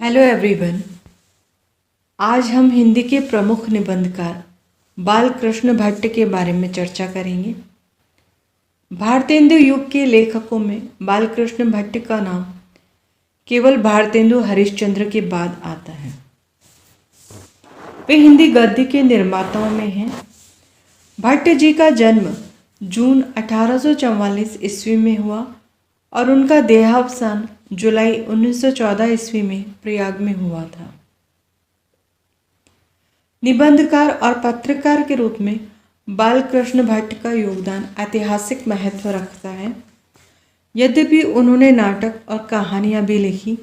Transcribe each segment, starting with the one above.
Hello everyone. आज हम हिंदी के प्रमुख निबंधकार बाल कृष्ण भट्ट के बारे में चर्चा करेंगे। भारतेंदु युग के लेखकों में बाल कृष्ण भट्ट का नाम केवल भारतेंदु हरिश्चंद्र के बाद आता है। वे हिंदी गद्य के निर्माताओं में हैं। भट्ट जी का जन्म जून 1844 ईस्वी में हुआ और उनका देहावसान जुलाई 1914 ईस्वी में प्रयाग में हुआ था। निबंधकार और पत्रकार के रूप में बाल कृष्ण भट्ट का योगदान ऐतिहासिक महत्व रखता है। यद्यपि उन्होंने नाटक और कहानियाँ भी लिखी,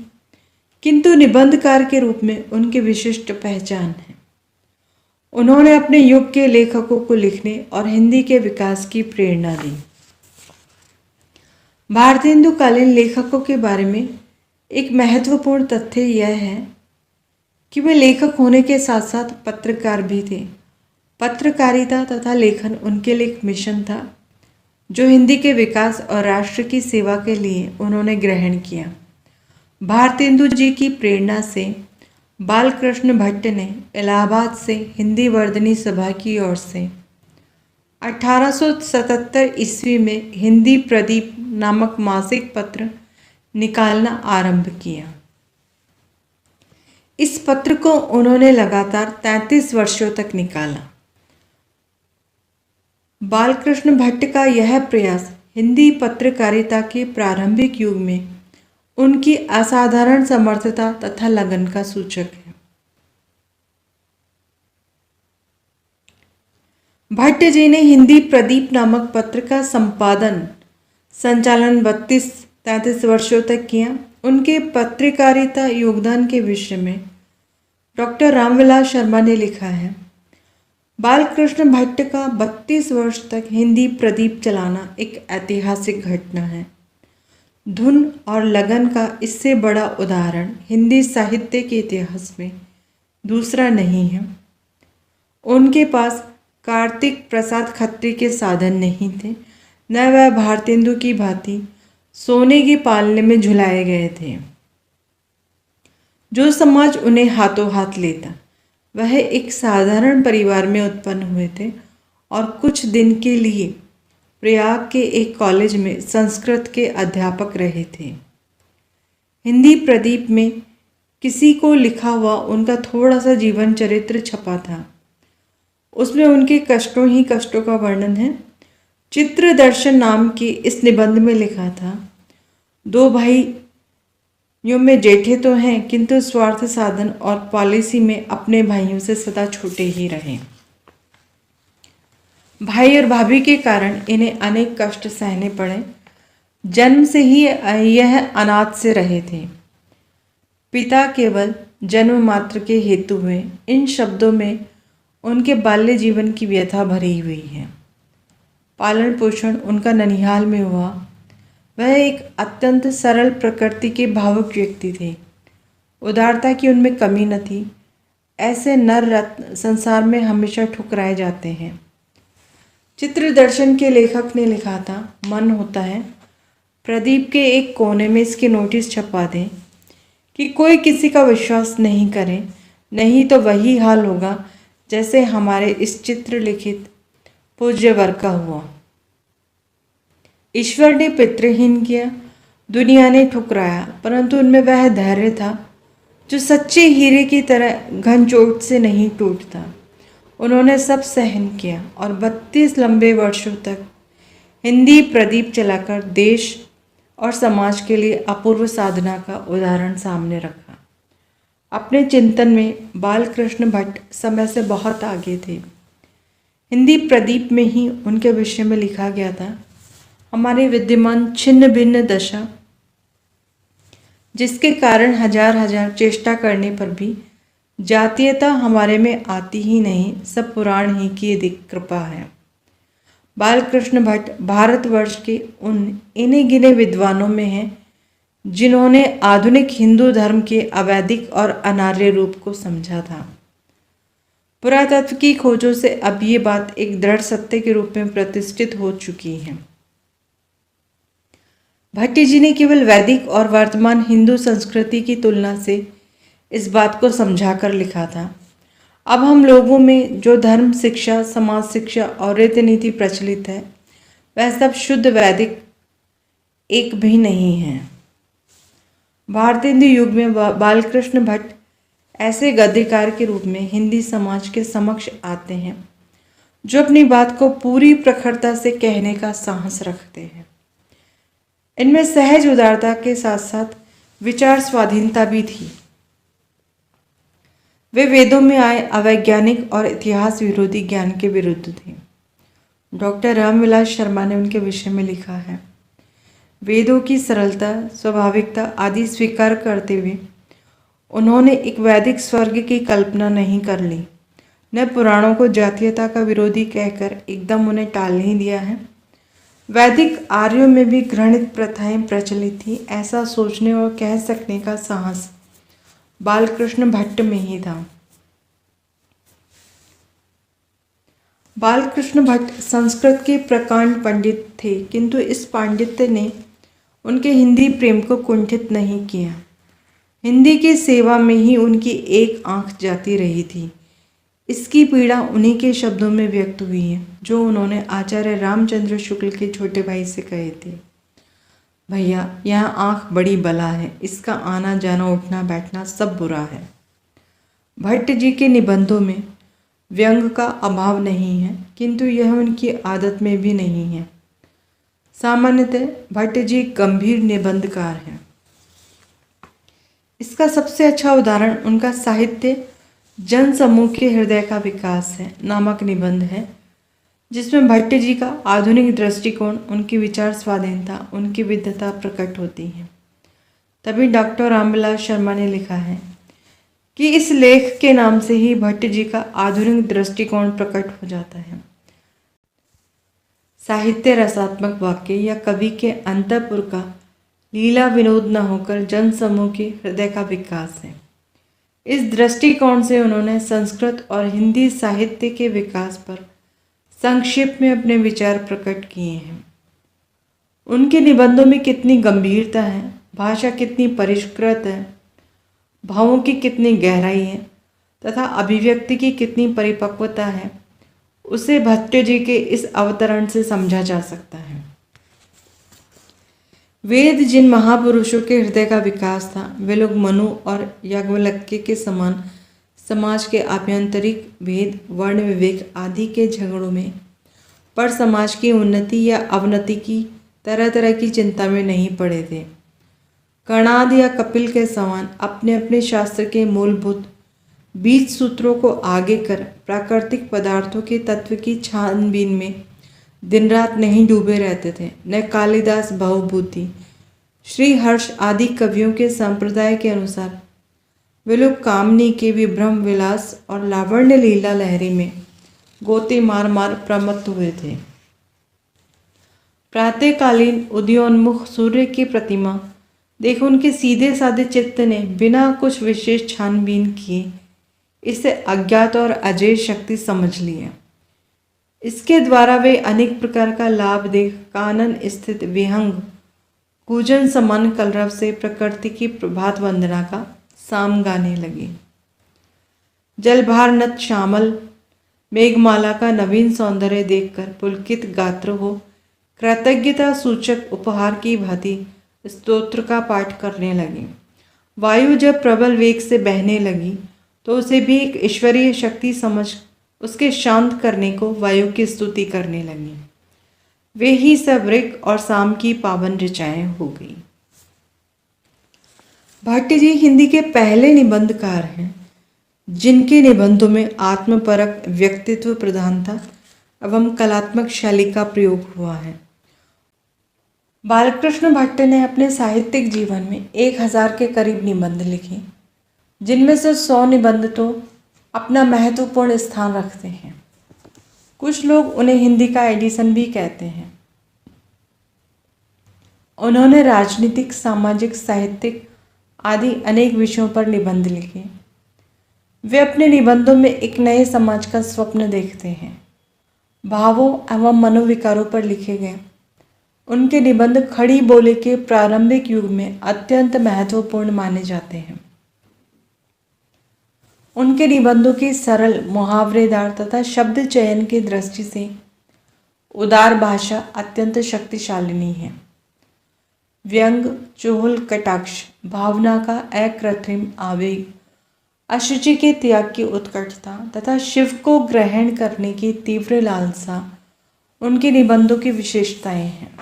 किंतु निबंधकार के रूप में उनकी विशिष्ट पहचान है। उन्होंने अपने युग के लेखकों को लिखने और हिंदी के विकास की प्रेरणा दी। भारतेंदु कालीन लेखकों के बारे में एक महत्वपूर्ण तथ्य यह है कि वे लेखक होने के साथ साथ पत्रकार भी थे। पत्रकारिता तथा लेखन उनके लिए एक मिशन था जो हिंदी के विकास और राष्ट्र की सेवा के लिए उन्होंने ग्रहण किया। भारतेंदु जी की प्रेरणा से बाल कृष्ण भट्ट ने इलाहाबाद से हिंदी वर्धनी सभा की ओर से 1877 ईस्वी में हिंदी प्रदीप नामक मासिक पत्र निकालना आरंभ किया। इस पत्र को उन्होंने लगातार 33 वर्षों तक निकाला। बालकृष्ण भट्ट का यह प्रयास हिंदी पत्रकारिता के प्रारंभिक युग में उनकी असाधारण समर्थता तथा लगन का सूचक है। भट्ट जी ने हिंदी प्रदीप नामक पत्र का संचालन 32-33 वर्षों तक किया। उनके पत्रकारिता योगदान के विषय में डॉक्टर रामविलास शर्मा ने लिखा है, बालकृष्ण भट्ट का 32 वर्ष तक हिंदी प्रदीप चलाना एक ऐतिहासिक घटना है। धुन और लगन का इससे बड़ा उदाहरण हिंदी साहित्य के इतिहास में दूसरा नहीं है। उनके पास कार्तिक प्रसाद खत्री के साधन नहीं थे, न वह भारतेंदु की भांति सोने की पालने में झुलाए गए थे। जो समाज उन्हें हाथों हाथ लेता, वह एक साधारण परिवार में उत्पन्न हुए थे और कुछ दिन के लिए प्रयाग के एक कॉलेज में संस्कृत के अध्यापक रहे थे। हिंदी प्रदीप में किसी को लिखा हुआ उनका थोड़ा सा जीवन चरित्र छपा था। उसमें उनके कष्टों ही कष्टों का वर्णन है। चित्र दर्शन नाम की इस निबंध में लिखा था, दो भाइयों में जेठे तो हैं, किंतु स्वार्थ साधन और पॉलिसी में अपने भाइयों से सदा छोटे ही रहे। भाई और भाभी के कारण इन्हें अनेक कष्ट सहने पड़े। जन्म से ही यह अनाथ से रहे थे। पिता केवल जन्म मात्र के हेतु हुए। इन शब्दों में उनके बाल्य जीवन की व्यथा भरी हुई है। पालन पोषण उनका ननिहाल में हुआ। वह एक अत्यंत सरल प्रकृति के भावुक व्यक्ति थे। उदारता की उनमें कमी न थी। ऐसे नर रत्न संसार में हमेशा ठुकराए जाते हैं। चित्र दर्शन के लेखक ने लिखा था, मन होता है प्रदीप के एक कोने में इसके नोटिस छपा दें कि कोई किसी का विश्वास नहीं करे, नहीं तो वही हाल होगा जैसे हमारे इस चित्र लिखित पूज्य वर का हुआ। ईश्वर ने पितृहीन किया, दुनिया ने ठुकराया, परंतु उनमें वह धैर्य था जो सच्चे हीरे की तरह घन चोट से नहीं टूटता। उन्होंने सब सहन किया और 32 लंबे वर्षों तक हिंदी प्रदीप चलाकर देश और समाज के लिए अपूर्व साधना का उदाहरण सामने रखा। अपने चिंतन में बालकृष्ण भट्ट समय से बहुत आगे थे। हिंदी प्रदीप में ही उनके विषय में लिखा गया था, हमारे विद्यमान छिन्न भिन्न दशा, जिसके कारण हजार चेष्टा करने पर भी जातीयता हमारे में आती ही नहीं, सब पुराण ही की अधिक कृपा है। बालकृष्ण भट्ट भारतवर्ष के उन इन्हीं गिने विद्वानों में हैं जिन्होंने आधुनिक हिंदू धर्म के अवैदिक और अनार्य रूप को समझा था। पुरातत्व की खोजों से अब ये बात एक दृढ़ सत्य के रूप में प्रतिष्ठित हो चुकी है। भट्ट जी ने केवल वैदिक और वर्तमान हिंदू संस्कृति की तुलना से इस बात को समझाकर लिखा था। अब हम लोगों में जो धर्म शिक्षा, समाज शिक्षा और रीति नीति प्रचलित है वह सब शुद्ध वैदिक एक भी नहीं है। भारतेंदु युग में बालकृष्ण भट्ट ऐसे गद्यकार के रूप में हिंदी समाज के समक्ष आते हैं जो अपनी बात को पूरी प्रखरता से कहने का साहस रखते हैं। इनमें सहज उदारता के साथ साथ विचार स्वाधीनता भी थी। वे वेदों में आए अवैज्ञानिक और इतिहास विरोधी ज्ञान के विरुद्ध थे। डॉक्टर रामविलास शर्मा ने उनके विषय में लिखा है, वेदों की सरलता, स्वाभाविकता आदि स्वीकार करते हुए उन्होंने एक वैदिक स्वर्ग की कल्पना नहीं कर ली, न पुराणों को जातीयता का विरोधी कहकर एकदम उन्हें टाल नहीं दिया है। वैदिक आर्यों में भी घृणित प्रथाएं प्रचलित थी, ऐसा सोचने और कह सकने का साहस बालकृष्ण भट्ट में ही था। बालकृष्ण भट्ट संस्कृत के प्रकांड पंडित थे, किंतु इस पांडित्य ने उनके हिंदी प्रेम को कुंठित नहीं किया। हिंदी की सेवा में ही उनकी एक आंख जाती रही थी। इसकी पीड़ा उन्हीं के शब्दों में व्यक्त हुई है जो उन्होंने आचार्य रामचंद्र शुक्ल के छोटे भाई से कहे थे, भैया यहाँ आंख बड़ी बला है, इसका आना जाना उठना बैठना सब बुरा है। भट्ट जी के निबंधों में व्यंग का अभाव नहीं है, किंतु यह उनकी आदत में भी नहीं है। सामान्यतः भट्ट जी गंभीर निबंधकार हैं। इसका सबसे अच्छा उदाहरण उनका साहित्य जन समूह के हृदय का विकास है नामक निबंध है, जिसमें भट्ट जी का आधुनिक दृष्टिकोण, उनकी विचार स्वाधीनता, उनकी विद्वता प्रकट होती है। तभी डॉक्टर रामविलास शर्मा ने लिखा है कि इस लेख के नाम से ही भट्ट जी का आधुनिक दृष्टिकोण प्रकट हो जाता है। साहित्य रसात्मक वाक्य या कवि के अंतःपुर का लीला विनोद न होकर जन समूह के हृदय का विकास है। इस दृष्टिकोण से उन्होंने संस्कृत और हिंदी साहित्य के विकास पर संक्षेप में अपने विचार प्रकट किए हैं। उनके निबंधों में कितनी गंभीरता है, भाषा कितनी परिष्कृत है, भावों की कितनी गहराई है तथा अभिव्यक्ति की कितनी परिपक्वता है, उसे भट्ट जी के इस अवतरण से समझा जा सकता है। वेद जिन महापुरुषों के हृदय का विकास था, वे लोग मनु और याज्ञवल्क्य के समान समाज के आभ्यंतरिक भेद, वर्ण विवेक आदि के झगड़ों में, पर समाज की उन्नति या अवनति की तरह तरह की चिंता में नहीं पड़े थे। कर्णाद या कपिल के समान अपने अपने शास्त्र के मूलभूत बीज सूत्रों को आगे कर प्राकृतिक पदार्थों के तत्व की छानबीन में दिन रात नहीं डूबे रहते थे। न कालिदास भवभूति, श्री हर्ष आदि कवियों के संप्रदाय के अनुसार वे लोग कामनी के विभ्रम विलास और लावण्य लीला लहरी में गोते मार मार प्रमत्त हुए थे। प्रातःकालीन उदयोन्मुख सूर्य की प्रतिमा देख उनके सीधे साधे चित्त ने बिना कुछ विशेष छानबीन किए इसे अज्ञात और अजय शक्ति समझ लिया। इसके द्वारा वे अनेक प्रकार का लाभ देख कानन स्थित विहंग कूजन समान कलरव से प्रकृति की प्रभात वंदना का साम गाने लगे। जलभार नत श्यामल मेघमाला का नवीन सौंदर्य देखकर पुलकित गात्र हो कृतज्ञता सूचक उपहार की भांति स्तोत्र का पाठ करने लगे। वायु जब प्रबल वेग से बहने लगी तो उसे भी एक ईश्वरीय शक्ति समझ उसके शांत करने को वायु की स्तुति करने लगी। वे ही सब ऋक और साम की पावन ऋचाएं हो गई। भट्ट जी हिंदी के पहले निबंधकार हैं जिनके निबंधों में आत्मपरक व्यक्तित्व प्रधानता एवं कलात्मक शैली का प्रयोग हुआ है। बालकृष्ण भट्ट ने अपने साहित्यिक जीवन में 1000 के करीब निबंध लिखे, जिनमें से 100 निबंध तो अपना महत्वपूर्ण स्थान रखते हैं। कुछ लोग उन्हें हिंदी का एडिसन भी कहते हैं। उन्होंने राजनीतिक, सामाजिक, साहित्यिक आदि अनेक विषयों पर निबंध लिखे। वे अपने निबंधों में एक नए समाज का स्वप्न देखते हैं। भावों एवं मनोविकारों पर लिखे गए उनके निबंध खड़ी बोली के प्रारंभिक युग में अत्यंत महत्वपूर्ण माने जाते हैं। उनके निबंधों की सरल मुहावरेदार तथा शब्द चयन की दृष्टि से उदार भाषा अत्यंत शक्तिशालिनी है। व्यंग, चुहल, कटाक्ष, भावना का अकृत्रिम आवेग, अशुचि के त्याग की उत्कटता तथा शिव को ग्रहण करने की तीव्र लालसा उनके निबंधों की विशेषताएं हैं।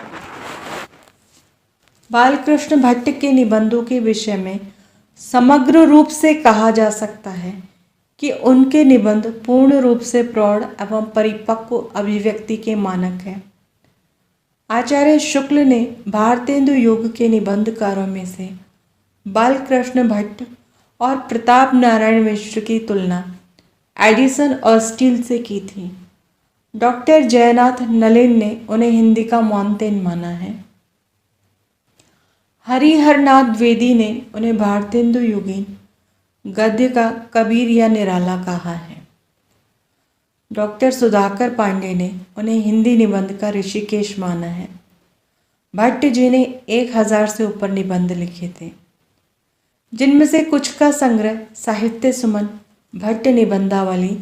बालकृष्ण भट्ट के निबंधों के विषय में समग्र रूप से कहा जा सकता है कि उनके निबंध पूर्ण रूप से प्रौढ़ एवं परिपक्व अभिव्यक्ति के मानक हैं। आचार्य शुक्ल ने भारतेंदु युग के निबंधकारों में से बालकृष्ण भट्ट और प्रताप नारायण मिश्र की तुलना एडिसन और स्टील से की थी। डॉक्टर जयनाथ नलिन ने उन्हें हिंदी का मॉन्तेन माना है। हरिहरनाथ द्विवेदी ने उन्हें भारतेंदु युगीन गद्य का कबीर या निराला कहा है। डॉक्टर सुधाकर पांडे ने उन्हें हिंदी निबंध का ऋषिकेश माना है। भट्ट जी ने 1000 से ऊपर निबंध लिखे थे, जिनमें से कुछ का संग्रह साहित्य सुमन, भट्ट निबंधावली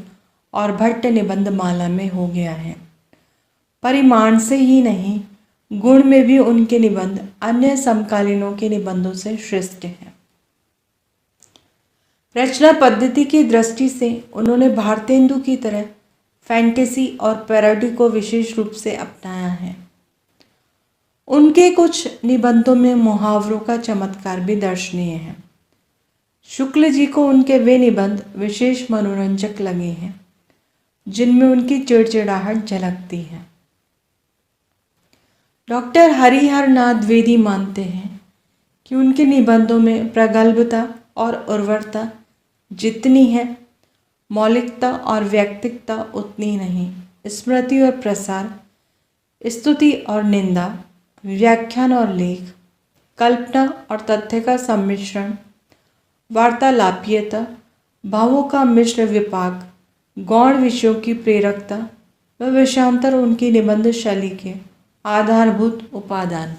और भट्ट निबंध माला में हो गया है। परिमाण से ही नहीं, गुण में भी उनके निबंध अन्य समकालीनों के निबंधों से श्रेष्ठ हैं। रचना पद्धति की दृष्टि से उन्होंने भारतेंदु की तरह फैंटेसी और पैरोडी को विशेष रूप से अपनाया है। उनके कुछ निबंधों में मुहावरों का चमत्कार भी दर्शनीय है। शुक्ल जी को उनके वे निबंध विशेष मनोरंजक लगे हैं जिनमें उनकी चिड़चिड़ाहट झलकती है। डॉक्टर हरिहरनाथ द्विवेदी मानते हैं कि उनके निबंधों में प्रगल्भता और उर्वरता जितनी है, मौलिकता और व्यक्तिकता उतनी नहीं। स्मृति और प्रसार, स्तुति और निंदा, व्याख्यान और लेख, कल्पना और तथ्य का सम्मिश्रण, वार्तालापीयता, भावों का मिश्र विपाक, गौण विषयों की प्रेरकता व विषयांतर उनकी निबंध शैली के आधारभूत उपादान।